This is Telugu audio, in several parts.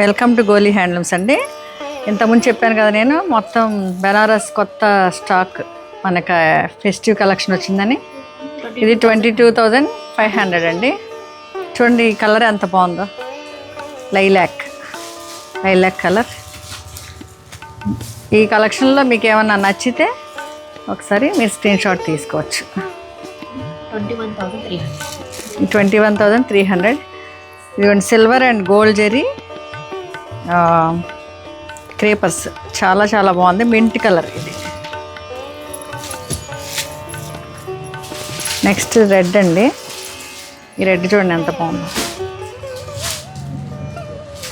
వెల్కమ్ టు గోలీ హ్యాండ్లూమ్స్ అండి. ఇంతకుముందు చెప్పాను కదా నేను మొత్తం బెనారస్ కొత్త స్టాక్ మనకు ఫెస్టివ్ కలెక్షన్ వచ్చిందని. ఇది 22,500 అండి. చూడండి ఈ కలర్ ఎంత బాగుందో, లైలాక్ కలర్. ఈ కలెక్షన్లో మీకు ఏమన్నా నచ్చితే ఒకసారి మీరు స్క్రీన్ షాట్ తీసుకోవచ్చు. 21,300. ఇదిగోండి సిల్వర్ అండ్ గోల్డ్ జెరీ క్రేపర్స్, చాలా చాలా బాగుంది. మింట్ కలర్ ఇది. నెక్స్ట్ రెడ్ అండి. ఈ రెడ్ చూడండి ఎంత బాగుంది.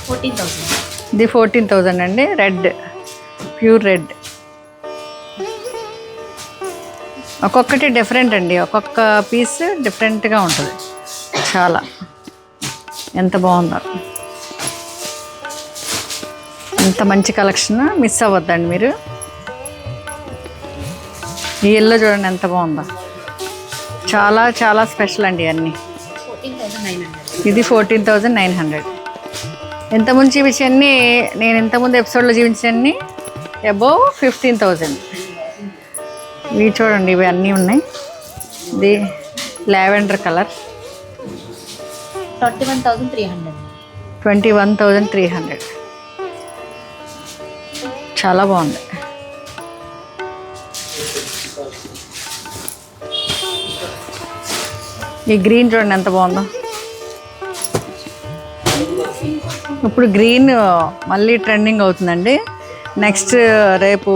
14,000. ఇది 14,000 అండి. Red, pure red. ఒక్కొక్కటి డిఫరెంట్ అండి, ఒక్కొక్క పీస్ డిఫరెంట్గా ఉంటుంది. చాలా ఎంత బాగుందో, ఎంత మంచి కలెక్షన్. మిస్ అవ్వద్దండి మీరు. ఈ ఎల్లో చూడండి ఎంత బాగుందో, చాలా చాలా స్పెషల్ అండి అన్నీ. 14,900. ఇది 14,900. ఇంతకుముందు చూపించన్నీ, నేను ఇంతకుముందు ఎపిసోడ్లో చూపించన్నీ అబోవ్ 15,000. ఇవి చూడండి, ఇవి అన్నీ ఉన్నాయి. ఇది లావెండర్ కలర్ 21,300. 21,300. చాలా బాగుంది. ఈ గ్రీన్ చూడండి ఎంత బాగుందో. ఇప్పుడు గ్రీన్ మళ్ళీ ట్రెండింగ్ అవుతుందండి. నెక్స్ట్ రేపు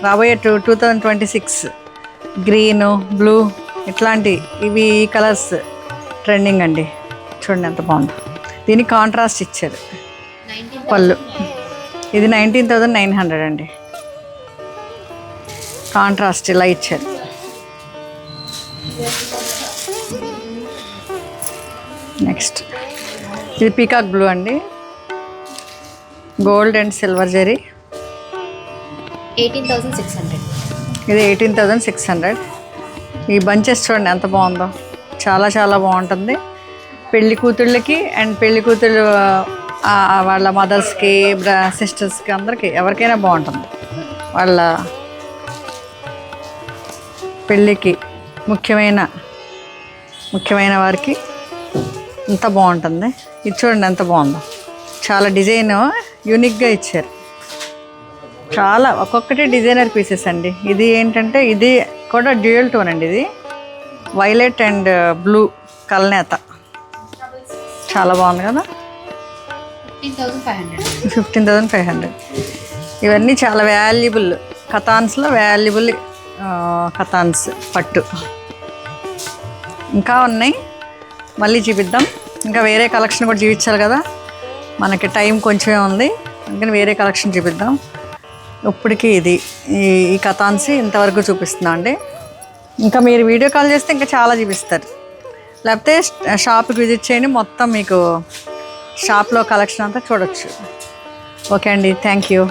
రాబోయే 2026 గ్రీను, బ్లూ ఇట్లాంటి ఇవి ఈ కలర్స్ ట్రెండింగ్ అండి. చూడండి ఎంత బాగుందో. దీనికి కాంట్రాస్ట్ ఇచ్చారు పళ్ళు. ఇది 19,900 అండి. కాంట్రాస్ట్ ఇలా ఇచ్చారు. నెక్స్ట్ ఇది పీకాక్ బ్లూ అండి. Gold and silver zari. 18,600. ఇది 18,600. ఈ బంచెస్ చూడండి ఎంత బాగుందో, చాలా చాలా బాగుంటుంది. పెళ్లి కూతుళ్ళకి అండ్ పెళ్లి కూతుళ్ళు వాళ్ళ మదర్స్కి, సిస్టర్స్కి, అందరికీ ఎవరికైనా బాగుంటుంది. వాళ్ళ పెళ్ళికి ముఖ్యమైన వారికి ఎంత బాగుంటుంది. ఇది చూడండి ఎంత బాగుందో, చాలా డిజైన్ యూనిక్గా ఇచ్చారు. చాలా ఒక్కొక్కటి డిజైనర్ పీసెస్ అండి. ఇది ఏంటంటే ఇది కూడా డ్యూయల్ టోన్ అండి. ఇది వైలెట్ అండ్ బ్లూ కల్నేత, చాలా బాగుంది కదా. 15,500. ఇవన్నీ చాలా వాల్యుబుల్ కథాన్స్లో వాల్యుబుల్ కథాన్స్ పట్టు. ఇంకా ఉన్నాయి, మళ్ళీ చూపిద్దాం. ఇంకా వేరే కలెక్షన్ కూడా చూపించాలి కదా, మనకి టైం కొంచెమే ఉంది. అందుకని వేరే కలెక్షన్ చూపిద్దాం. ఇప్పటికీ ఇది ఈ కథాన్స్ ఇంతవరకు చూపిస్తున్నా అండి. ఇంకా మీరు వీడియో కాల్ చేస్తే ఇంకా చాలా చూపిస్తారు. లేకపోతే షాప్కి విజిట్ చేయండి, మొత్తం మీకు షాప్లో కలెక్షన్ అంతా చూడొచ్చు. ఓకే అండి, థ్యాంక్ యూ.